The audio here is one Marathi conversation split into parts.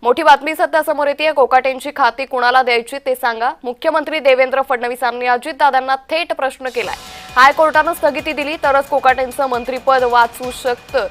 मोठी बातमी सध्या समोर येते। कोकाटेंची खाती कुणाला द्यायची ते सांगा। मुख्यमंत्री देवेंद्र फडणवीसांनी अजितदादांना थेट प्रश्न केलाय। हायकोर्टाने स्थगिती दिली तरच कोकाटेंचं मंत्रिपद वाचू शकतं।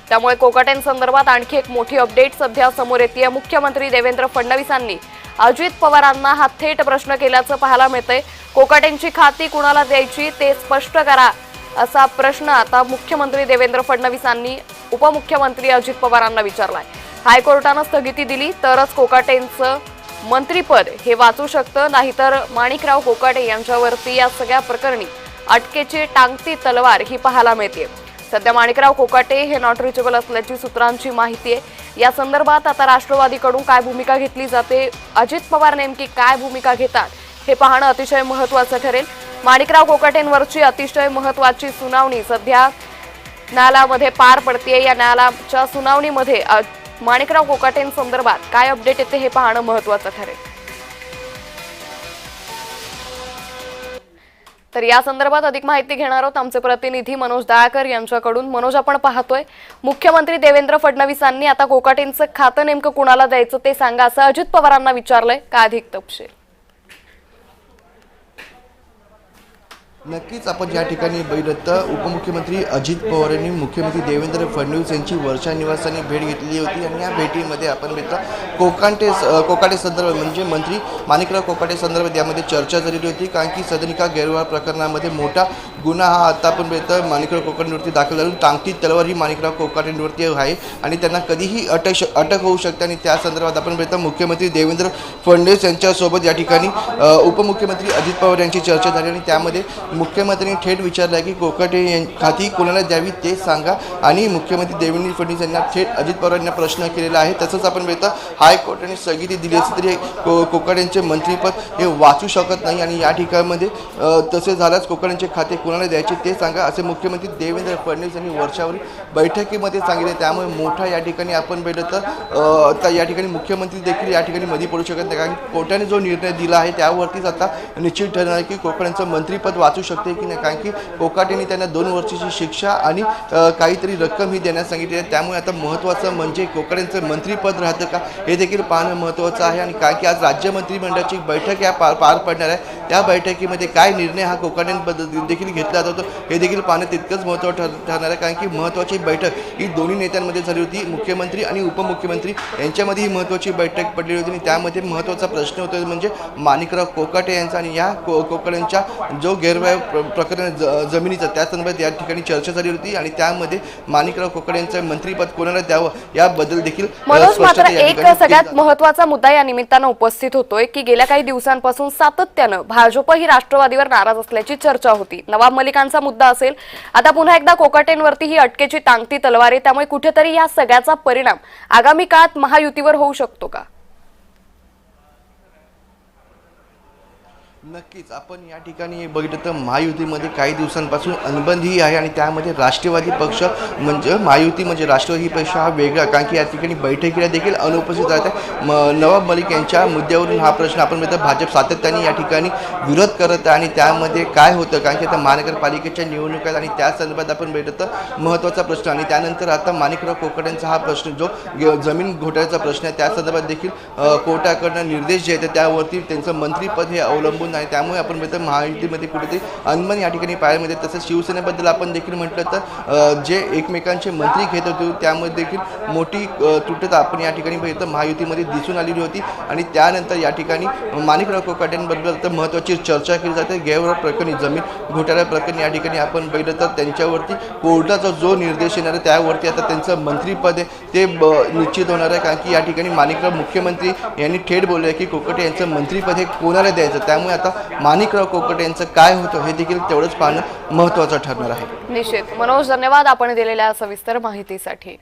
त्यामुळे कोकाटेंसंदर्भात आणखी एक मोठी अपडेट सध्या समोर येते। मुख्यमंत्री देवेंद्र फडणवीसांनी अजित पवारांना हा थेट प्रश्न केल्याचं पाहायला मिळतंय। कोकाटेंची खाती कुणाला द्यायची ते स्पष्ट करा असा प्रश्न आता मुख्यमंत्री देवेंद्र फडणवीसांनी उपमुख्यमंत्री अजित पवारांना विचारलाय। हायकोर्टाने स्थगिती दिली तरच कोकाटेंचं मंत्रिपद हे वाचू शकतं, नाहीतर माणिकराव कोकाटे यांच्यावरती या सगळ्या प्रकरणी अटकेची टांगती तलवार ही पाहायला मिळते। सध्या माणिकराव कोकाटे हे नॉट रिचेबल असल्याची सूत्रांची माहिती आहे। या संदर्भात आता राष्ट्रवादीकडून काय भूमिका घेतली जाते, अजित पवार नेमकी काय भूमिका घेतात हे पाहणं अतिशय महत्त्वाचं ठरेल। माणिकराव कोकाटेंवरची अतिशय महत्त्वाची सुनावणी सध्या न्यायालयामध्ये पार पडते। या न्यायालयाच्या सुनावणीमध्ये माणिकराव कोकाटेंसंदर्भात काय अपडेट येते हे पाहणं महत्त्वाचं ठरेल। तर या संदर्भात अधिक माहिती घेणार आहोत आमचे प्रतिनिधी मनोज दयाकर यांच्याकडून। मनोज, आपण पाहतोय मुख्यमंत्री देवेंद्र फडणवीसांनी आता कोकाटेंचं खातं नेमकं कुणाला द्यायचं ते सांगा असं अजित पवारांना विचारलंय, काय अधिक तपशील? नक्कीच आपण या ठिकाणी बघितलं उपमुख्यमंत्री अजित पवार यांनी मुख्यमंत्री देवेंद्र फडणवीस यांची वर्षा निवासाने भेट घेतली होती आणि या भेटीमध्ये आपण बघितलं कोकाटे संदर्भात म्हणजे मंत्री माणिकराव कोकाटे संदर्भात यामध्ये चर्चा झालेली होती। कारण की सदनिका गैरव्यवहार प्रकरणामध्ये मोठा गुन्हा हा आता आपण बघितलं माणिकराव कोकाटेंवरती दाखल झाला। टांगती तलवार ही माणिकराव कोकाटेंवरती आहे आणि त्यांना कधीही अटक होऊ शकते आणि त्या संदर्भात आपण बघितलं मुख्यमंत्री देवेंद्र फडणवीस यांच्यासोबत या ठिकाणी उपमुख्यमंत्री अजित पवार यांची चर्चा झाली आणि त्यामध्ये मुख्यमंत्र्यांनी थेट विचारलं की कोकाटे खाती कोणाला द्यावी ते सांगा आणि मुख्यमंत्री देवेंद्र फडणवीस यांना थेट अजित पवार यांना प्रश्न केलेला आहे। तसंच आपण बघितलं हायकोर्टाने स्थगिती दिली असली तरी कोकाटेंचे मंत्रिपद हे वाचू शकत नाही आणि या ठिकाणामध्ये तसे झाल्यास कोकाटेंचे खाते कोणाला द्यायचे ते सांगा असे मुख्यमंत्री देवेंद्र फडणवीस यांनी वर्षावरील बैठकीमध्ये सांगितले। त्यामुळे मोठा या ठिकाणी आपण बघितलं तर या ठिकाणी मुख्यमंत्री देखील या ठिकाणी मध्ये पडू शकत नाही, कारण कोर्टाने जो निर्णय दिला आहे त्यावरतीच आता निश्चित ठरणार आहे की कोकाटेंचं मंत्रिपद वाचू शकते की नाही। कारण की कोकाटेंनी त्यांना 2 वर्षाची शिक्षा आणि काहीतरी रक्कम ही देण्यास सांगितली आहे। त्यामुळे आता महत्त्वाचं म्हणजे कोकाटेंचं मंत्रिपद राहतं का हे देखील पाहणं महत्त्वाचं आहे। आणि कारण की आज राज्य मंत्रिमंडळाची बैठक या पार पडणार आहे, त्या बैठकीमध्ये काय निर्णय हा कोकाटेंबद्दल देखील घेतला जातो हे देखील पाहणं तितकंच महत्त्वाचं ठरणार आहे। कारण की महत्त्वाची बैठक ही दोन्ही नेत्यांमध्ये झाली होती, मुख्यमंत्री आणि उपमुख्यमंत्री यांच्यामध्ये ही महत्त्वाची बैठक पडली होती आणि त्यामध्ये महत्त्वाचा प्रश्न होता म्हणजे माणिकराव कोकाटे यांचा आणि या कोकाटेंच्या जो गैरव्यवहार प्रकरण जमिनीचं त्या संदर्भात या ठिकाणी चर्चा झाली होती आणि त्यामध्ये माणिकराव कोकाटे यांचं मंत्रिपद कोणाला द्यावं याबद्दल देखील मनोज, मात्र एक सगळ्यात महत्त्वाचा मुद्दा या निमित्तानं उपस्थित होतोय की गेल्या काही दिवसांपासून सातत्यानं भाजप ही राष्ट्रवादीवर नाराज असल्याची चर्चा होती। नवाब मलिकांचा मुद्दा असेल, आता पुन्हा एकदा कोकाटेंवरती ही अटकेची टांगती तलवार आहे। त्यामुळे कुठेतरी या सगळ्याचा परिणाम आगामी काळात महायुतीवर होऊ शकतो का? नक्कीच आपण या ठिकाणी बघितलं तर महायुतीमध्ये काही दिवसांपासून अनबंदी आहे आणि त्यामध्ये राष्ट्रवादी पक्ष म्हणजे महायुती म्हणजे राष्ट्रवादी पक्ष हा वेगळा, कारण की या ठिकाणी बैठकीला देखील अनुपस्थित राहते। नवाब मलिक यांच्या मुद्द्यावरून हा प्रश्न आपण बघितलं भाजप सातत्याने या ठिकाणी विरोध करत आहे आणि त्यामध्ये काय होतं कारण की आता महानगरपालिकेच्या निवडणुका आहेत आणि त्या संदर्भात आपण बघितलं तर महत्त्वाचा प्रश्न आणि त्यानंतर आता माणिकराव कोकाटेंचा हा प्रश्न जो जमीन घोटाळ्याचा प्रश्न आहे त्या संदर्भात देखील कोर्टाकडनं निर्देश जे आहेत त्यावरती त्यांचं मंत्रिपद हे अवलंबून आहे। त्यामुळे आपण बघतो महायुतीमध्ये कुठेतरी अनबन या ठिकाणी पाहायला मिळते। तसंच शिवसेनेबद्दल आपण देखील म्हटलं तर जे एकमेकांचे मंत्री घेत होते त्यामध्ये देखील मोठी तुटता आपण या ठिकाणी बघितलं महायुतीमध्ये दिसून आलेली होती आणि त्यानंतर या ठिकाणी माणिकराव कोकाटेंबद्दल तर महत्त्वाची चर्चा केली जाते। गैरव्यवहार प्रकरणी जमीन घोटाळ्या प्रकरणी या ठिकाणी आपण बघितलं तर त्यांच्यावरती कोर्टाचा जो निर्देश येणार आहे त्यावरती आता त्यांचं मंत्रिपद आहे ते निश्चित होणार आहे। कारण की या ठिकाणी माणिकराव मुख्यमंत्री यांनी थेट बोलले की कोकाटे यांचं मंत्रिपद हे कोणाला द्यायचं, त्यामुळे आता माणिकराव कोकाटे यांचं काय होतं हे देखील तेवढंच पाहणं महत्त्वाचं ठरणार आहे। निश्चित मनोज, धन्यवाद आपण दिलेल्या सविस्तर माहितीसाठी।